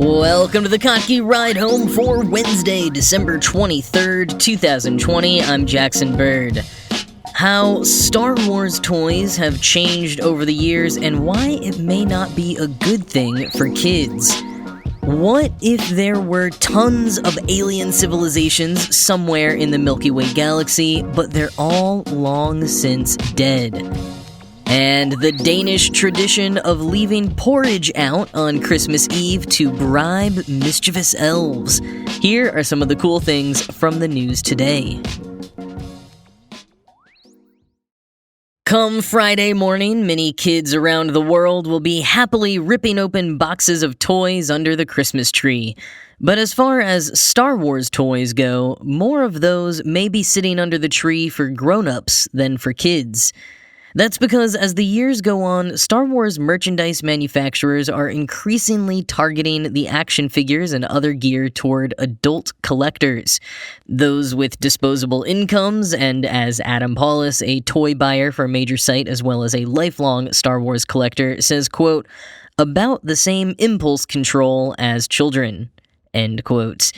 Welcome to the Kottke Ride Home for Wednesday, December 23rd, 2020. I'm Jackson Bird. How Star Wars toys have changed over the years and why it may not be a good thing for kids. What if there were tons of alien civilizations somewhere in the Milky Way galaxy, but they're all long since dead? And the Danish tradition of leaving porridge out on Christmas Eve to bribe mischievous elves. Here are some of the cool things from the news today. Come Friday morning, many kids around the world will be happily ripping open boxes of toys under the Christmas tree. But as far as Star Wars toys go, more of those may be sitting under the tree for grown-ups than for kids. That's because as the years go on, Star Wars merchandise manufacturers are increasingly targeting the action figures and other gear toward adult collectors. Those with disposable incomes, and as Adam Paulus, a toy buyer for a major site as well as a lifelong Star Wars collector, says, quote, "about the same impulse control as children," end quote.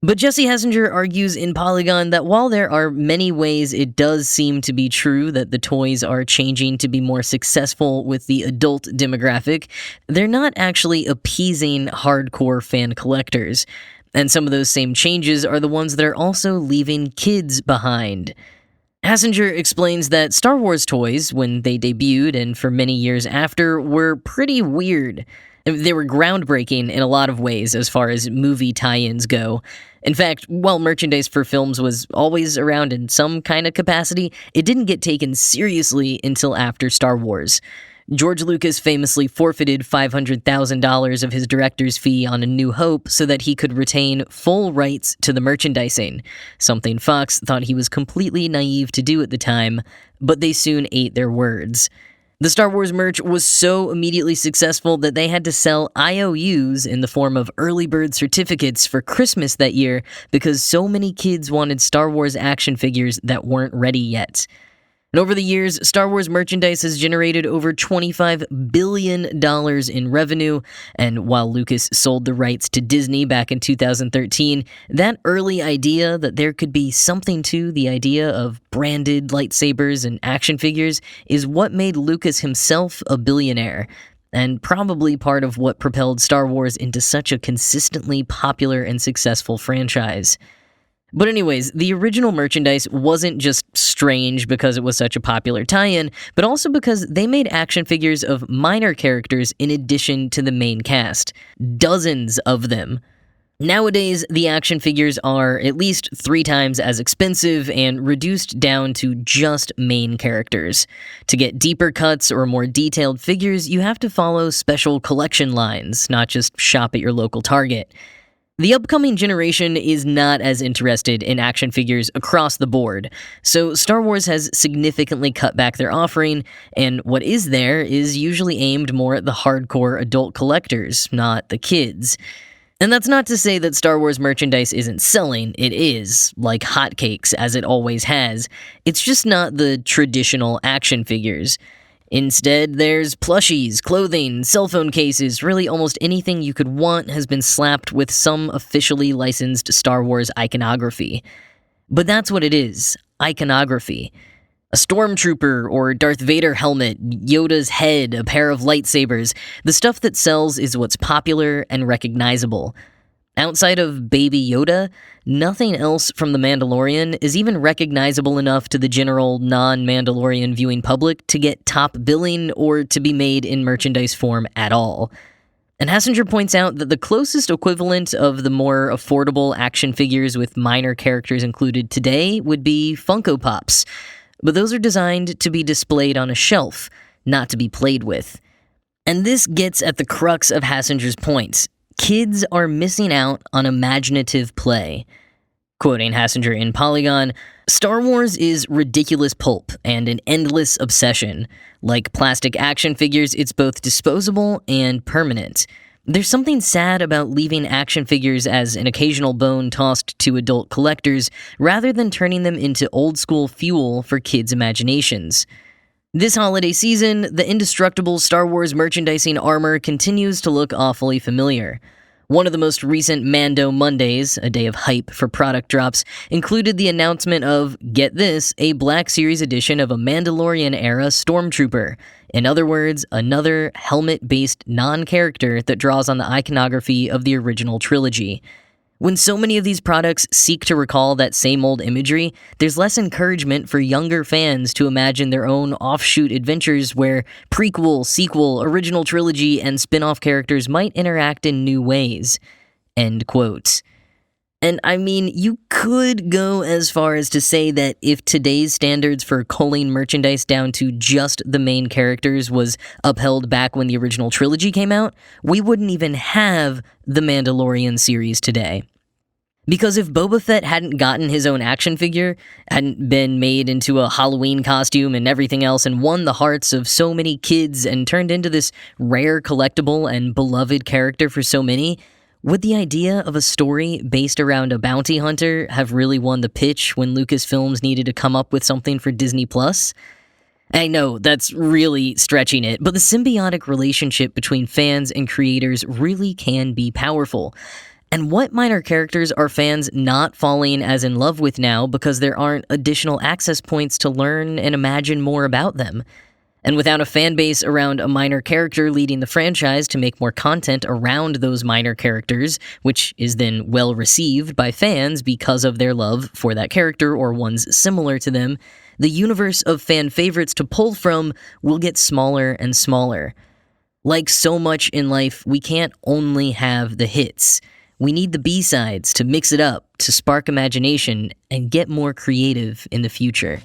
But Jesse Hessinger argues in Polygon that while there are many ways it does seem to be true that the toys are changing to be more successful with the adult demographic, they're not actually appeasing hardcore fan collectors. And some of those same changes are the ones that are also leaving kids behind. Hessinger explains that Star Wars toys, when they debuted and for many years after, were pretty weird. They were groundbreaking in a lot of ways as far as movie tie-ins go. In fact, while merchandise for films was always around in some kind of capacity, it didn't get taken seriously until after Star Wars. George Lucas famously forfeited $500,000 of his director's fee on A New Hope so that he could retain full rights to the merchandising, something Fox thought he was completely naive to do at the time, but they soon ate their words. The Star Wars merch was so immediately successful that they had to sell IOUs in the form of early bird certificates for Christmas that year because so many kids wanted Star Wars action figures that weren't ready yet. And over the years, Star Wars merchandise has generated over $25 billion in revenue, and while Lucas sold the rights to Disney back in 2013, that early idea that there could be something to the idea of branded lightsabers and action figures is what made Lucas himself a billionaire, and probably part of what propelled Star Wars into such a consistently popular and successful franchise. But anyways, the original merchandise wasn't just strange because it was such a popular tie-in, but also because they made action figures of minor characters in addition to the main cast. Dozens of them. Nowadays, the action figures are at least 3 times as expensive and reduced down to just main characters. To get deeper cuts or more detailed figures, you have to follow special collection lines, not just shop at your local Target. The upcoming generation is not as interested in action figures across the board, so Star Wars has significantly cut back their offering, and what is there is usually aimed more at the hardcore adult collectors, not the kids. And that's not to say that Star Wars merchandise isn't selling. It is, like hotcakes, as it always has. It's just not the traditional action figures. Instead, there's plushies, clothing, cell phone cases, really almost anything you could want has been slapped with some officially licensed Star Wars iconography. But that's what it is, iconography. A stormtrooper or Darth Vader helmet, Yoda's head, a pair of lightsabers. The stuff that sells is what's popular and recognizable. Outside of Baby Yoda, nothing else from The Mandalorian is even recognizable enough to the general non-Mandalorian viewing public to get top billing or to be made in merchandise form at all. And Hessinger points out that the closest equivalent of the more affordable action figures with minor characters included today would be Funko Pops. But those are designed to be displayed on a shelf, not to be played with. And this gets at the crux of Hassinger's points. Kids are missing out on imaginative play. Quoting Hessinger in Polygon, "Star Wars is ridiculous pulp and an endless obsession. Like plastic action figures, it's both disposable and permanent. There's something sad about leaving action figures as an occasional bone tossed to adult collectors, rather than turning them into old-school fuel for kids' imaginations. This holiday season, the indestructible Star Wars merchandising armor continues to look awfully familiar. One of the most recent Mando Mondays, a day of hype for product drops, included the announcement of, get this, a Black Series edition of a Mandalorian-era Stormtrooper. In other words, another helmet-based non-character that draws on the iconography of the original trilogy. When so many of these products seek to recall that same old imagery, there's less encouragement for younger fans to imagine their own offshoot adventures where prequel, sequel, original trilogy, and spin-off characters might interact in new ways. End quote. And I mean, you could go as far as to say that if today's standards for culling merchandise down to just the main characters was upheld back when the original trilogy came out, we wouldn't even have the Mandalorian series today. Because if Boba Fett hadn't gotten his own action figure, hadn't been made into a Halloween costume and everything else, and won the hearts of so many kids and turned into this rare collectible and beloved character for so many, would the idea of a story based around a bounty hunter have really won the pitch when Lucasfilms needed to come up with something for Disney+? I know, that's really stretching it, but the symbiotic relationship between fans and creators really can be powerful. And what minor characters are fans not falling as in love with now because there aren't additional access points to learn and imagine more about them? And without a fan base around a minor character leading the franchise to make more content around those minor characters, which is then well received by fans because of their love for that character or ones similar to them, the universe of fan favorites to pull from will get smaller and smaller. Like so much in life, we can't only have the hits. We need the B-sides to mix it up, to spark imagination, and get more creative in the future.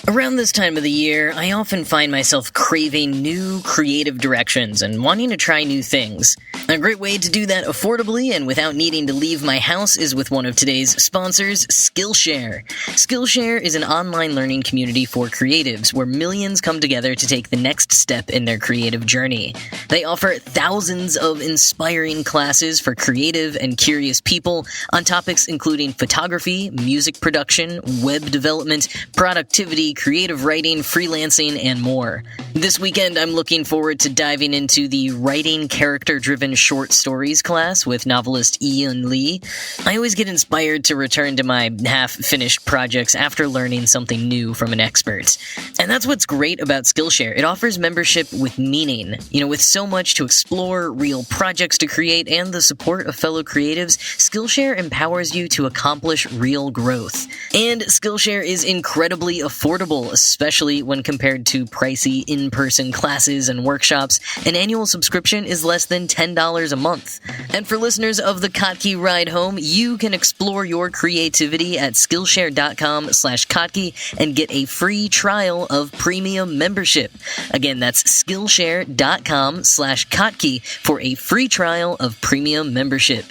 Around this time of the year, I often find myself craving new creative directions and wanting to try new things. A great way to do that affordably and without needing to leave my house is with one of today's sponsors, Skillshare. Skillshare is an online learning community for creatives where millions come together to take the next step in their creative journey. They offer thousands of inspiring classes for creative and curious people on topics including photography, music production, web development, productivity, creative writing, freelancing, and more. This weekend, I'm looking forward to diving into the Writing Character-Driven Short Stories class with novelist Ian Lee. I always get inspired to return to my half-finished projects after learning something new from an expert. And that's what's great about Skillshare. It offers membership with meaning. With so much to explore, real projects to create, and the support of fellow creatives, Skillshare empowers you to accomplish real growth. And Skillshare is incredibly affordable, especially when compared to pricey in-person classes and workshops. An annual subscription is less than $10 a month. And for listeners of the Kottke Ride Home, you can explore your creativity at Skillshare.com/Kottke and get a free trial of premium membership. Again, that's Skillshare.com/Kottke for a free trial of premium membership.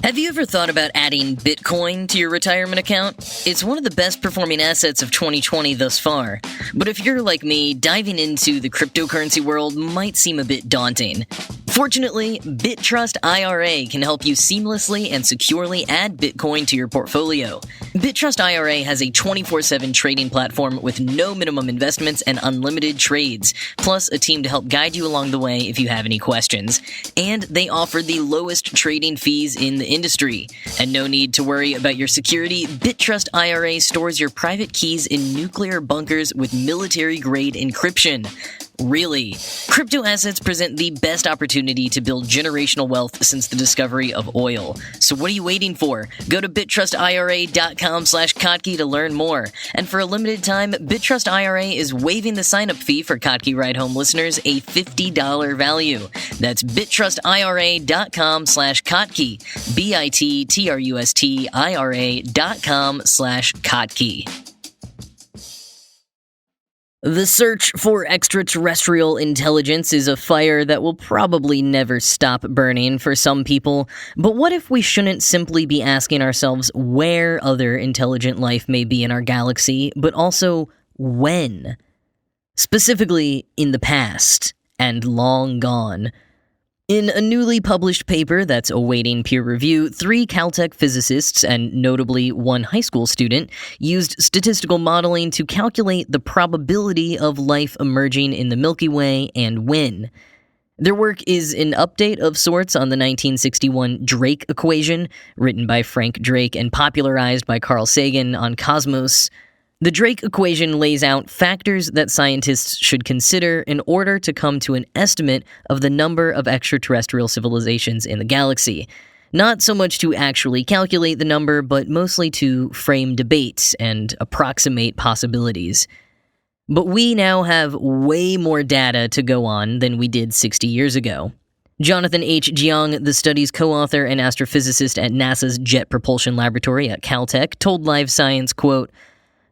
Have you ever thought about adding Bitcoin to your retirement account? It's one of the best performing assets of 2020 thus far. But if you're like me, diving into the cryptocurrency world might seem a bit daunting. Fortunately, BitTrust IRA can help you seamlessly and securely add Bitcoin to your portfolio. BitTrust IRA has a 24/7 trading platform with no minimum investments and unlimited trades, plus a team to help guide you along the way if you have any questions. And they offer the lowest trading fees in the industry. And no need to worry about your security. BitTrust IRA stores your private keys in nuclear bunkers with military-grade encryption. Really, crypto assets present the best opportunity to build generational wealth since the discovery of oil. So what are you waiting for? Go to BitTrustIRA.com/Kottke to learn more. And for a limited time, BitTrust IRA is waiving the sign-up fee for Kottke Ride Home listeners, a $50 value. That's BitTrustIRA.com/Kottke. BitTrustIRA.com/Kottke. The search for extraterrestrial intelligence is a fire that will probably never stop burning for some people, but what if we shouldn't simply be asking ourselves where other intelligent life may be in our galaxy, but also when? Specifically, in the past, and long gone. In a newly published paper that's awaiting peer review, 3 Caltech physicists, and notably one high school student, used statistical modeling to calculate the probability of life emerging in the Milky Way and when. Their work is an update of sorts on the 1961 Drake equation, written by Frank Drake and popularized by Carl Sagan on Cosmos. The Drake equation lays out factors that scientists should consider in order to come to an estimate of the number of extraterrestrial civilizations in the galaxy. Not so much to actually calculate the number, but mostly to frame debates and approximate possibilities. But we now have way more data to go on than we did 60 years ago. Jonathan H. Jiang, the study's co-author and astrophysicist at NASA's Jet Propulsion Laboratory at Caltech, told Live Science, quote,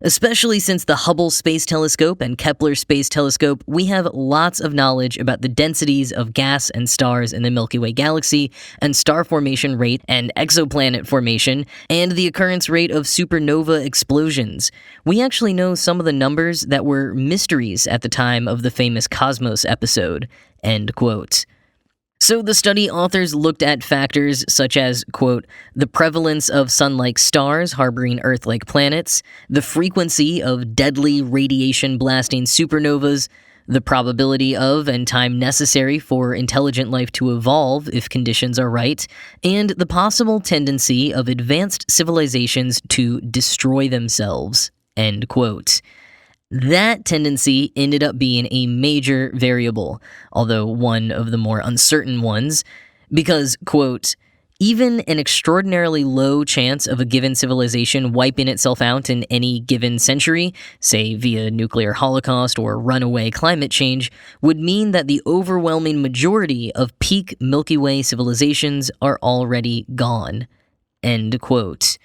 "Especially since the Hubble Space Telescope and Kepler Space Telescope, we have lots of knowledge about the densities of gas and stars in the Milky Way galaxy, and star formation rate and exoplanet formation, and the occurrence rate of supernova explosions. We actually know some of the numbers that were mysteries at the time of the famous Cosmos episode." End quote. So the study authors looked at factors such as, quote, the prevalence of sun-like stars harboring Earth-like planets, the frequency of deadly radiation-blasting supernovas, the probability of and time necessary for intelligent life to evolve if conditions are right, and the possible tendency of advanced civilizations to destroy themselves, end quote. That tendency ended up being a major variable, although one of the more uncertain ones, because, quote, even an extraordinarily low chance of a given civilization wiping itself out in any given century, say via nuclear holocaust or runaway climate change, would mean that the overwhelming majority of peak Milky Way civilizations are already gone, end quote.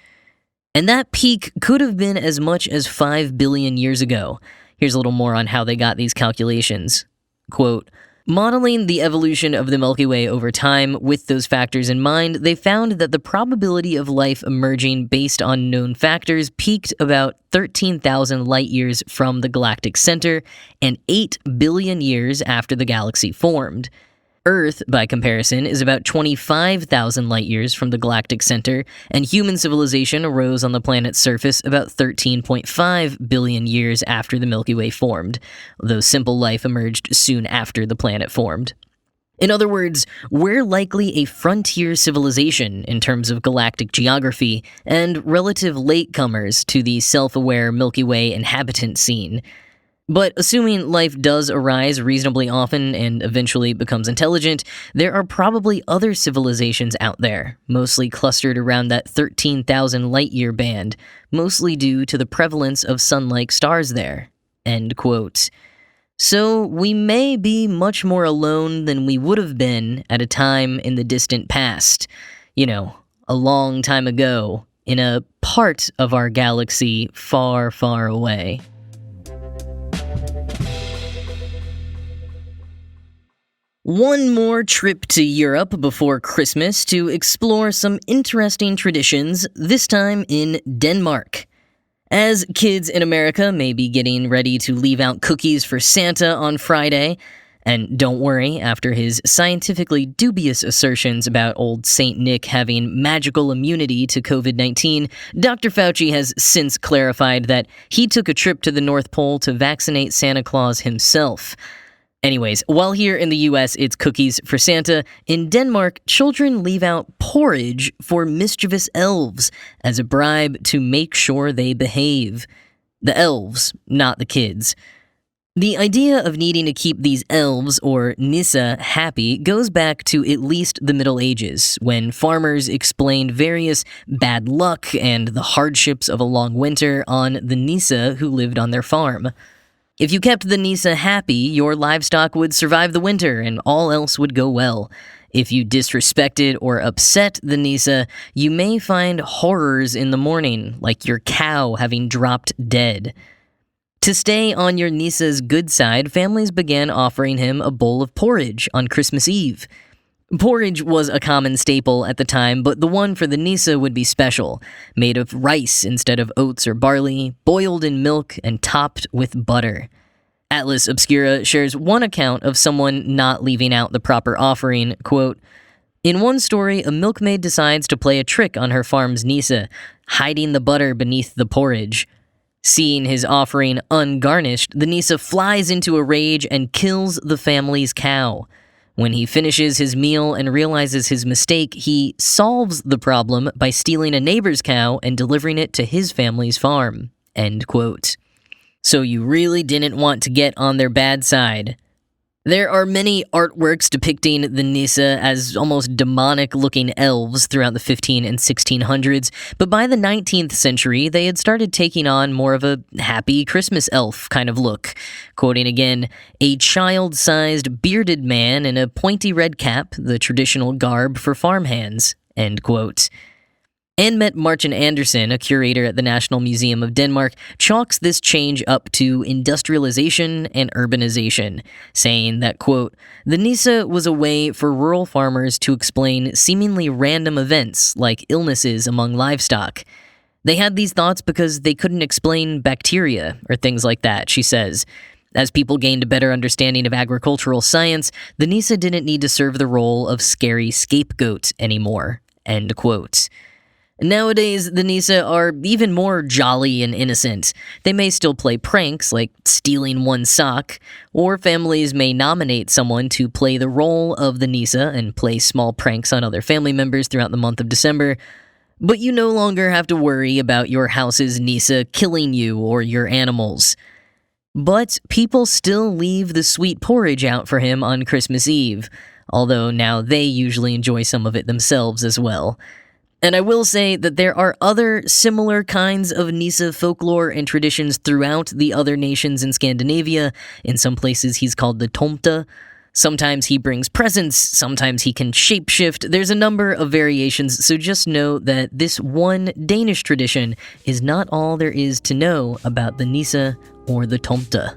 And that peak could have been as much as 5 billion years ago. Here's a little more on how they got these calculations. Quote, modeling the evolution of the Milky Way over time with those factors in mind, they found that the probability of life emerging based on known factors peaked about 13,000 light-years from the galactic center and 8 billion years after the galaxy formed. Earth, by comparison, is about 25,000 light-years from the galactic center, and human civilization arose on the planet's surface about 13.5 billion years after the Milky Way formed, though simple life emerged soon after the planet formed. In other words, we're likely a frontier civilization in terms of galactic geography, and relative latecomers to the self-aware Milky Way inhabitant scene. But assuming life does arise reasonably often and eventually becomes intelligent, there are probably other civilizations out there, mostly clustered around that 13,000 light-year band, mostly due to the prevalence of sun-like stars there. End quote. So we may be much more alone than we would have been at a time in the distant past. You know, a long time ago, in a part of our galaxy far, far away. One more trip to Europe before Christmas to explore some interesting traditions, this time in Denmark. As kids in America may be getting ready to leave out cookies for Santa on Friday, and don't worry, after his scientifically dubious assertions about old Saint Nick having magical immunity to COVID-19, Dr. Fauci has since clarified that he took a trip to the North Pole to vaccinate Santa Claus himself. Anyways, while here in the US it's cookies for Santa, in Denmark, children leave out porridge for mischievous elves as a bribe to make sure they behave. The elves, not the kids. The idea of needing to keep these elves, or nisse, happy goes back to at least the Middle Ages, when farmers explained various bad luck and the hardships of a long winter on the nisse who lived on their farm. If you kept the nisse happy, your livestock would survive the winter and all else would go well. If you disrespected or upset the nisse, you may find horrors in the morning, like your cow having dropped dead. To stay on your nisse's good side, families began offering him a bowl of porridge on Christmas Eve. Porridge was a common staple at the time, but the one for the nisse would be special, made of rice instead of oats or barley, boiled in milk, and topped with butter. Atlas Obscura shares one account of someone not leaving out the proper offering, quote, "In one story, a milkmaid decides to play a trick on her farm's Nisa, hiding the butter beneath the porridge. Seeing his offering ungarnished, the Nisa flies into a rage and kills the family's cow. When he finishes his meal and realizes his mistake, he solves the problem by stealing a neighbor's cow and delivering it to his family's farm." End quote. So you really didn't want to get on their bad side. There are many artworks depicting the Nisa as almost demonic-looking elves throughout the 15 and 1600s, but by the 19th century, they had started taking on more of a happy Christmas elf kind of look. Quoting again, "A child-sized bearded man in a pointy red cap, the traditional garb for farmhands." End quote. Anne-Mette Marchen Andersen, a curator at the National Museum of Denmark, chalks this change up to industrialization and urbanization, saying that, quote, "The Nisa was a way for rural farmers to explain seemingly random events like illnesses among livestock. They had these thoughts because they couldn't explain bacteria or things like that," she says. As people gained a better understanding of agricultural science, the Nisa didn't need to serve the role of scary scapegoat anymore. End quote. Nowadays, the Nisa are even more jolly and innocent. They may still play pranks, like stealing one sock, or families may nominate someone to play the role of the Nisa and play small pranks on other family members throughout the month of December. But you no longer have to worry about your house's Nisa killing you or your animals. But people still leave the sweet porridge out for him on Christmas Eve, although now they usually enjoy some of it themselves as well. And I will say that there are other similar kinds of Nisa folklore and traditions throughout the other nations in Scandinavia. In some places, he's called the Tomte. Sometimes he brings presents, sometimes he can shapeshift. There's a number of variations, so just know that this one Danish tradition is not all there is to know about the Nisa or the Tomte.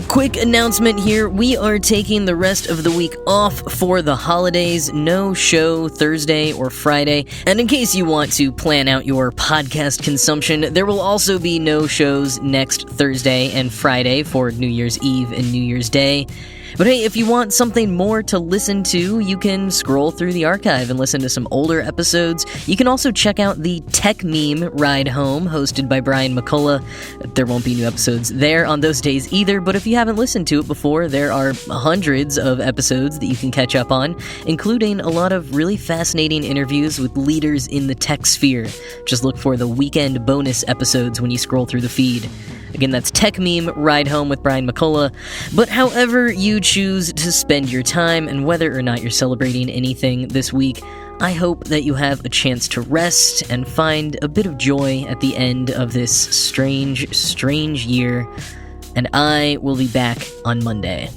Quick announcement here, we are taking the rest of the week off for the holidays. No show Thursday or Friday. And in case you want to plan out your podcast consumption, there will also be no shows next Thursday and Friday for New Year's Eve and New Year's Day. But hey, if you want something more to listen to, you can scroll through the archive and listen to some older episodes. You can also check out the Tech Meme Ride Home, hosted by Brian McCullough. There won't be new episodes there on those days either, but if you haven't listened to it before, there are hundreds of episodes that you can catch up on, including a lot of really fascinating interviews with leaders in the tech sphere. Just look for the weekend bonus episodes when you scroll through the feed. Again, that's Tech Meme Ride Home with Brian McCullough. But however you choose to spend your time and whether or not you're celebrating anything this week, I hope that you have a chance to rest and find a bit of joy at the end of this strange, strange year. And I will be back on Monday.